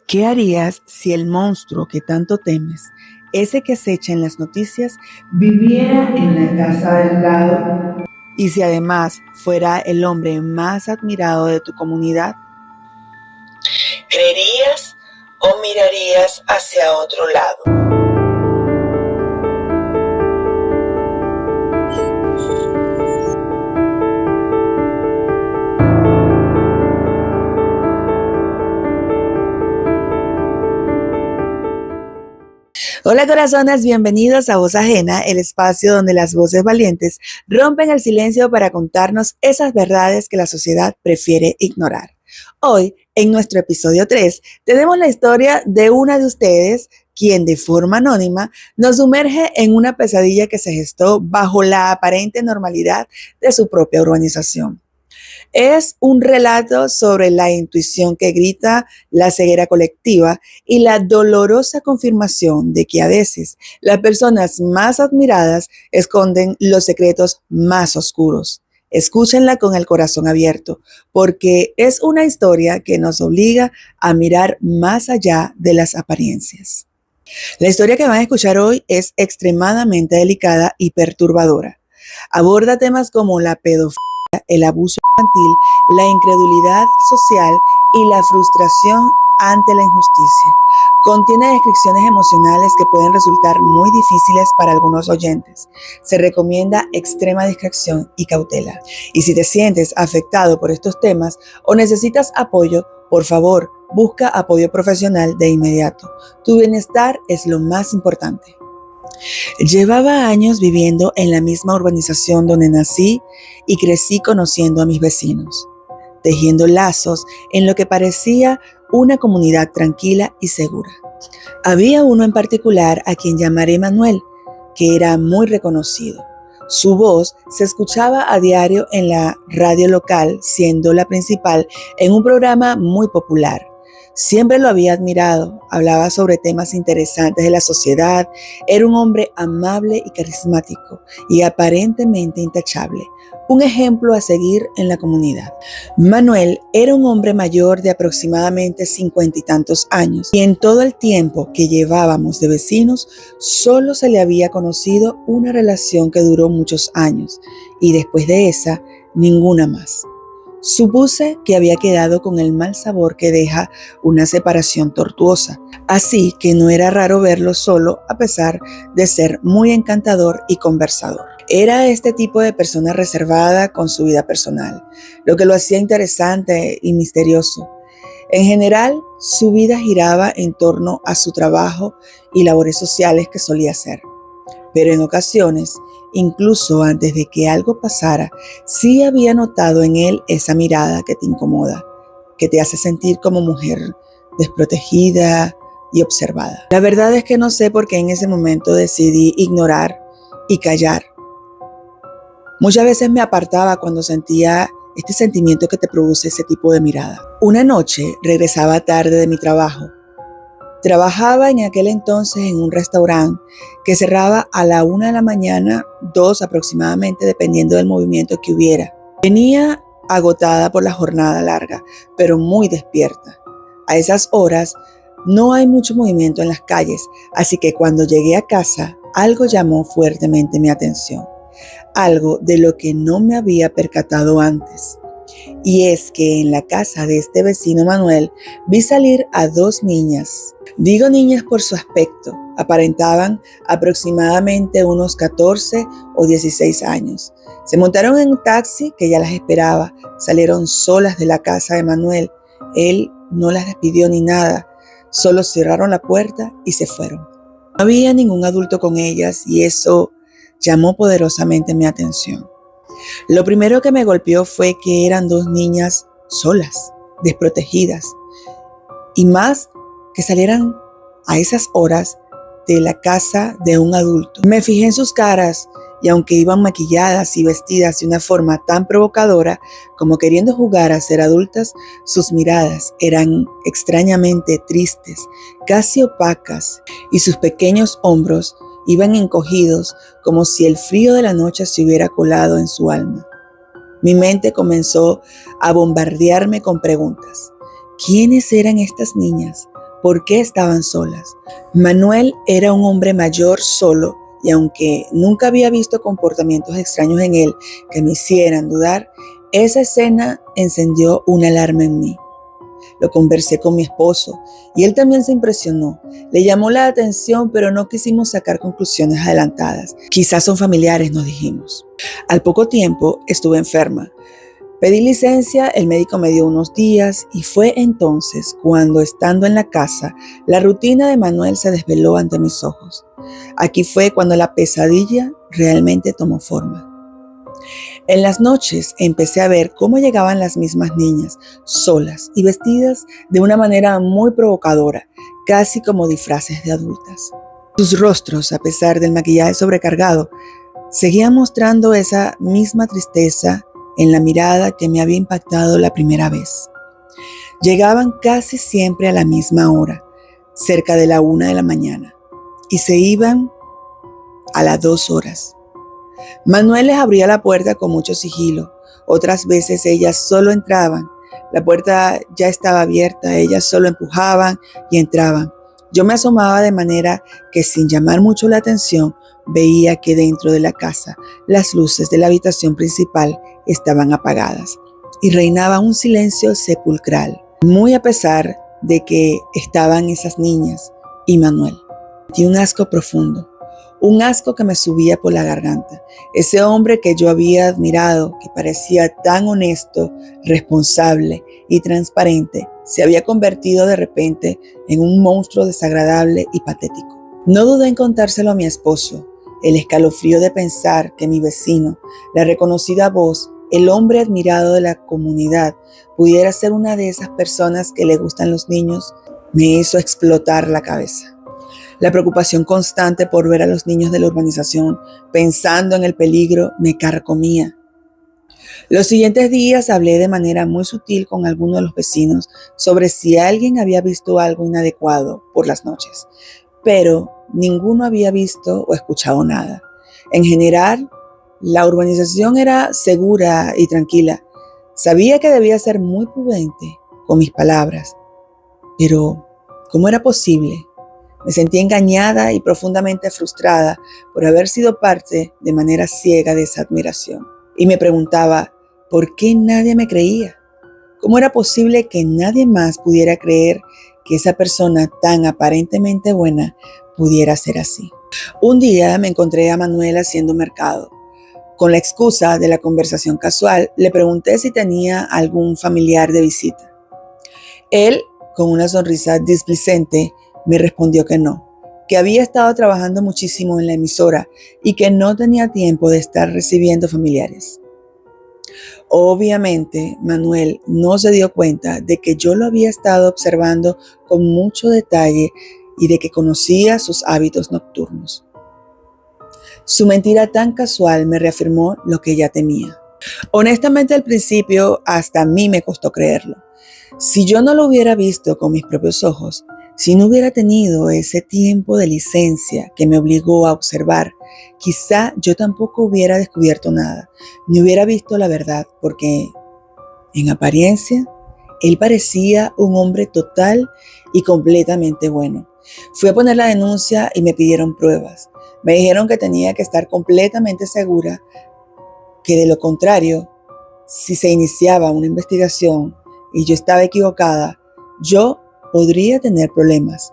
¿Qué harías si el monstruo que tanto temes, ese que acecha en las noticias, viviera en la casa del lado? Y si además fuera el hombre más admirado de tu comunidad, ¿creerías o mirarías hacia otro lado? Hola corazones, bienvenidos a Voz Ajena, el espacio donde las voces valientes rompen el silencio para contarnos esas verdades que la sociedad prefiere ignorar. Hoy, en nuestro episodio 3, tenemos la historia de una de ustedes, quien de forma anónima nos sumerge en una pesadilla que se gestó bajo la aparente normalidad de su propia urbanización. Es un relato sobre la intuición que grita, la ceguera colectiva y la dolorosa confirmación de que a veces las personas más admiradas esconden los secretos más oscuros. Escúchenla con el corazón abierto, porque es una historia que nos obliga a mirar más allá de las apariencias. La historia que van a escuchar hoy es extremadamente delicada y perturbadora. Aborda temas como la pedofilia, el abuso infantil, la incredulidad social y la frustración ante la injusticia. Contiene descripciones emocionales que pueden resultar muy difíciles para algunos oyentes. Se recomienda extrema discreción y cautela. Y si te sientes afectado por estos temas o necesitas apoyo, por favor, busca apoyo profesional de inmediato. Tu bienestar es lo más importante. Llevaba años viviendo en la misma urbanización donde nací y crecí conociendo a mis vecinos, tejiendo lazos en lo que parecía una comunidad tranquila y segura. Había uno en particular a quien llamaré Manuel, que era muy reconocido. Su voz se escuchaba a diario en la radio local, siendo la principal en un programa muy popular. Siempre lo había admirado, hablaba sobre temas interesantes de la sociedad, era un hombre amable y carismático y aparentemente intachable, un ejemplo a seguir en la comunidad. Manuel era un hombre mayor de aproximadamente 50 y tantos años y en todo el tiempo que llevábamos de vecinos solo se le había conocido una relación que duró muchos años y después de esa, ninguna más. Supuse que había quedado con el mal sabor que deja una separación tortuosa, así que no era raro verlo solo a pesar de ser muy encantador y conversador. Era este tipo de persona reservada con su vida personal, lo que lo hacía interesante y misterioso. En general, su vida giraba en torno a su trabajo y labores sociales que solía hacer. Pero en ocasiones, incluso antes de que algo pasara, sí había notado en él esa mirada que te incomoda, que te hace sentir como mujer desprotegida y observada. La verdad es que no sé por qué en ese momento decidí ignorar y callar. Muchas veces me apartaba cuando sentía este sentimiento que te produce ese tipo de mirada. Una noche regresaba tarde de mi trabajo. Trabajaba en aquel entonces en un restaurante que cerraba a la 1 de la mañana, 2 aproximadamente, dependiendo del movimiento que hubiera. Venía agotada por la jornada larga, pero muy despierta. A esas horas no hay mucho movimiento en las calles, así que cuando llegué a casa, algo llamó fuertemente mi atención. Algo de lo que no me había percatado antes. Y es que en la casa de este vecino Manuel vi salir a 2 niñas. Digo niñas por su aspecto, aparentaban aproximadamente unos 14 o 16 años. Se montaron en un taxi que ya las esperaba, salieron solas de la casa de Manuel. Él no las despidió ni nada, solo cerraron la puerta y se fueron. No había ningún adulto con ellas y eso llamó poderosamente mi atención. Lo primero que me golpeó fue que eran 2 niñas solas, desprotegidas, y más que salieran a esas horas de la casa de un adulto. Me fijé en sus caras y aunque iban maquilladas y vestidas de una forma tan provocadora como queriendo jugar a ser adultas, sus miradas eran extrañamente tristes, casi opacas, y sus pequeños hombros iban encogidos como si el frío de la noche se hubiera colado en su alma. Mi mente comenzó a bombardearme con preguntas. ¿Quiénes eran estas niñas? ¿Por qué estaban solas? Manuel era un hombre mayor solo y aunque nunca había visto comportamientos extraños en él que me hicieran dudar, esa escena encendió una alarma en mí. Lo conversé con mi esposo y él también se impresionó. Le llamó la atención, pero no quisimos sacar conclusiones adelantadas. Quizás son familiares, nos dijimos. Al poco tiempo estuve enferma. Pedí licencia, el médico me dio unos días y fue entonces cuando, estando en la casa, la rutina de Manuel se desveló ante mis ojos. Aquí fue cuando la pesadilla realmente tomó forma. En las noches empecé a ver cómo llegaban las mismas niñas, solas y vestidas de una manera muy provocadora, casi como disfraces de adultas. Sus rostros, a pesar del maquillaje sobrecargado, seguían mostrando esa misma tristeza en la mirada que me había impactado la primera vez. Llegaban casi siempre a la misma hora, cerca de la 1 de la mañana, y se iban a las 2 horas. Manuel les abría la puerta con mucho sigilo. Otras veces ellas solo entraban. La puerta ya estaba abierta, ellas solo empujaban y entraban. Yo me asomaba de manera que, sin llamar mucho la atención, veía que dentro de la casa las luces de la habitación principal estaban apagadas y reinaba un silencio sepulcral, muy a pesar de que estaban esas niñas y Manuel. Sentí un asco profundo. Un asco que me subía por la garganta. Ese hombre que yo había admirado, que parecía tan honesto, responsable y transparente, se había convertido de repente en un monstruo desagradable y patético. No dudé en contárselo a mi esposo. El escalofrío de pensar que mi vecino, la reconocida voz, el hombre admirado de la comunidad, pudiera ser una de esas personas que le gustan los niños, me hizo explotar la cabeza. La preocupación constante por ver a los niños de la urbanización pensando en el peligro me carcomía. Los siguientes días hablé de manera muy sutil con algunos de los vecinos sobre si alguien había visto algo inadecuado por las noches, pero ninguno había visto o escuchado nada. En general, la urbanización era segura y tranquila. Sabía que debía ser muy prudente con mis palabras, pero ¿cómo era posible? Me sentí engañada y profundamente frustrada por haber sido parte de manera ciega de esa admiración. Y me preguntaba, ¿por qué nadie me creía? ¿Cómo era posible que nadie más pudiera creer que esa persona tan aparentemente buena pudiera ser así? Un día me encontré a Manuel haciendo mercado. Con la excusa de la conversación casual, le pregunté si tenía algún familiar de visita. Él, con una sonrisa displicente, me respondió que no, que había estado trabajando muchísimo en la emisora y que no tenía tiempo de estar recibiendo familiares. Obviamente, Manuel no se dio cuenta de que yo lo había estado observando con mucho detalle y de que conocía sus hábitos nocturnos. Su mentira tan casual me reafirmó lo que ya temía. Honestamente, al principio hasta a mí me costó creerlo. Si yo no lo hubiera visto con mis propios ojos, si no hubiera tenido ese tiempo de licencia que me obligó a observar, quizá yo tampoco hubiera descubierto nada, ni hubiera visto la verdad, porque en apariencia, él parecía un hombre total y completamente bueno. Fui a poner la denuncia y me pidieron pruebas. Me dijeron que tenía que estar completamente segura que de lo contrario, si se iniciaba una investigación y yo estaba equivocada, yo podría tener problemas.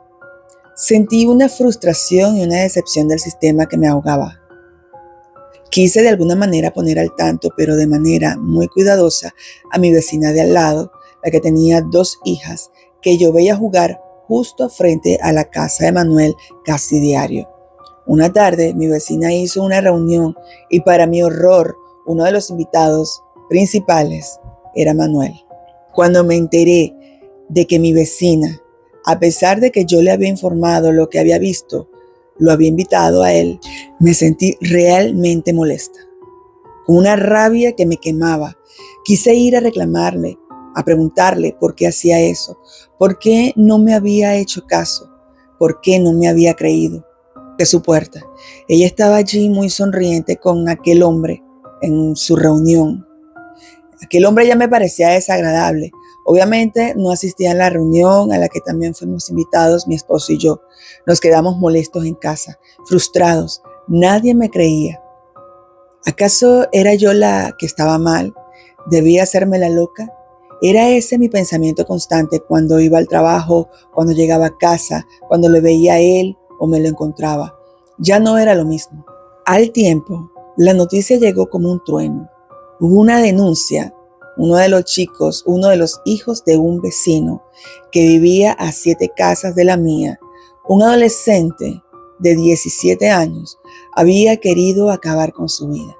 Sentí una frustración y una decepción del sistema que me ahogaba. Quise de alguna manera poner al tanto, pero de manera muy cuidadosa, a mi vecina de al lado, la que tenía 2 hijas, que yo veía jugar justo frente a la casa de Manuel casi diario. Una tarde, mi vecina hizo una reunión y para mi horror, uno de los invitados principales era Manuel. Cuando me enteré de que mi vecina, a pesar de que yo le había informado lo que había visto, lo había invitado a él, me sentí realmente molesta, con una rabia que me quemaba. Quise ir a reclamarle, a preguntarle por qué hacía eso, por qué no me había hecho caso, por qué no me había creído. De su puerta, ella estaba allí muy sonriente con aquel hombre en su reunión. Aquel hombre ya me parecía desagradable. Obviamente no asistía a la reunión a la que también fuimos invitados mi esposo y yo. Nos quedamos molestos en casa, frustrados. Nadie me creía. ¿Acaso era yo la que estaba mal? ¿Debía hacerme la loca? Era ese mi pensamiento constante cuando iba al trabajo, cuando llegaba a casa, cuando lo veía a él o me lo encontraba. Ya no era lo mismo. Al tiempo, la noticia llegó como un trueno. Hubo una denuncia. Uno de los chicos, uno de los hijos de un vecino que vivía a 7 casas de la mía, un adolescente de 17 años, había querido acabar con su vida.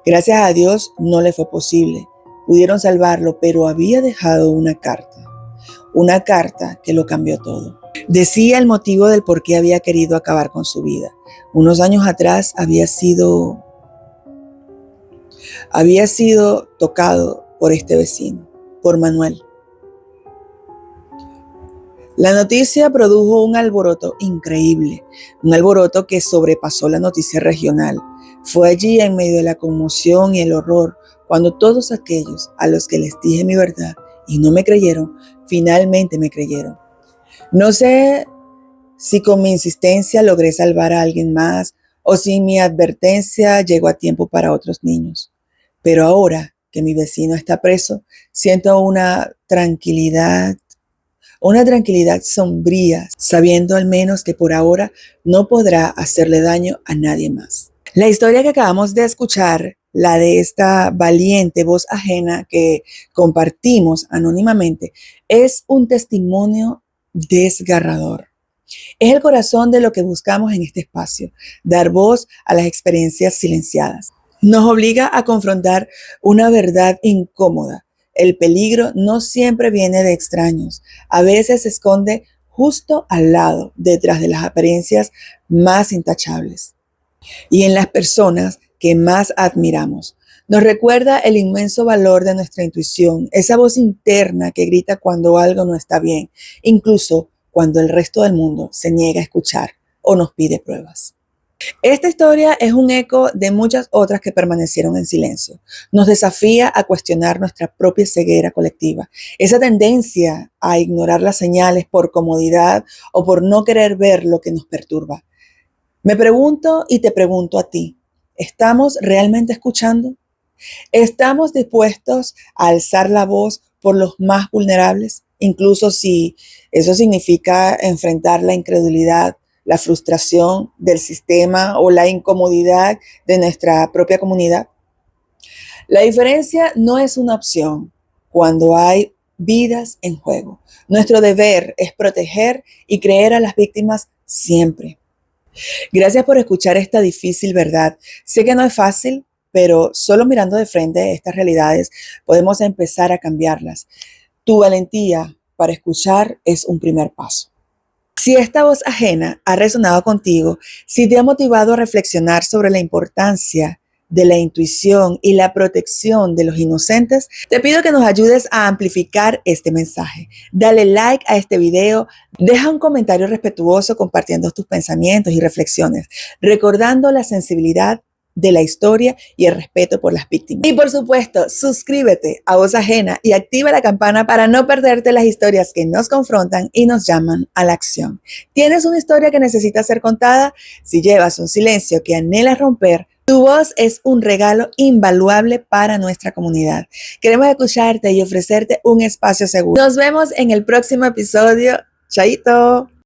Gracias a Dios no le fue posible. Pudieron salvarlo, pero había dejado una carta que lo cambió todo. Decía el motivo del por qué había querido acabar con su vida. Unos años atrás había sido tocado por este vecino, por Manuel. La noticia produjo un alboroto increíble, un alboroto que sobrepasó la noticia regional. Fue allí, en medio de la conmoción y el horror, cuando todos aquellos a los que les dije mi verdad y no me creyeron, finalmente me creyeron. No sé si con mi insistencia logré salvar a alguien más o si mi advertencia llegó a tiempo para otros niños. Pero ahora que mi vecino está preso, siento una tranquilidad sombría, sabiendo al menos que por ahora no podrá hacerle daño a nadie más. La historia que acabamos de escuchar, la de esta valiente voz ajena que compartimos anónimamente, es un testimonio desgarrador. Es el corazón de lo que buscamos en este espacio, dar voz a las experiencias silenciadas. Nos obliga a confrontar una verdad incómoda. El peligro no siempre viene de extraños. A veces se esconde justo al lado, detrás de las apariencias más intachables y en las personas que más admiramos. Nos recuerda el inmenso valor de nuestra intuición, esa voz interna que grita cuando algo no está bien, incluso cuando el resto del mundo se niega a escuchar o nos pide pruebas. Esta historia es un eco de muchas otras que permanecieron en silencio. Nos desafía a cuestionar nuestra propia ceguera colectiva, esa tendencia a ignorar las señales por comodidad o por no querer ver lo que nos perturba. Me pregunto y te pregunto a ti, ¿estamos realmente escuchando? ¿Estamos dispuestos a alzar la voz por los más vulnerables, incluso si eso significa enfrentar la incredulidad, la frustración del sistema o la incomodidad de nuestra propia comunidad? La diferencia no es una opción cuando hay vidas en juego. Nuestro deber es proteger y creer a las víctimas siempre. Gracias por escuchar esta difícil verdad. Sé que no es fácil, pero solo mirando de frente estas realidades podemos empezar a cambiarlas. Tu valentía para escuchar es un primer paso. Si esta voz ajena ha resonado contigo, si te ha motivado a reflexionar sobre la importancia de la intuición y la protección de los inocentes, te pido que nos ayudes a amplificar este mensaje. Dale like a este video, deja un comentario respetuoso compartiendo tus pensamientos y reflexiones, recordando la sensibilidad de la historia y el respeto por las víctimas. Y por supuesto, suscríbete a Voz Ajena y activa la campana para no perderte las historias que nos confrontan y nos llaman a la acción. ¿Tienes una historia que necesita ser contada? Si llevas un silencio que anhelas romper, tu voz es un regalo invaluable para nuestra comunidad. Queremos escucharte y ofrecerte un espacio seguro. Nos vemos en el próximo episodio. Chaito.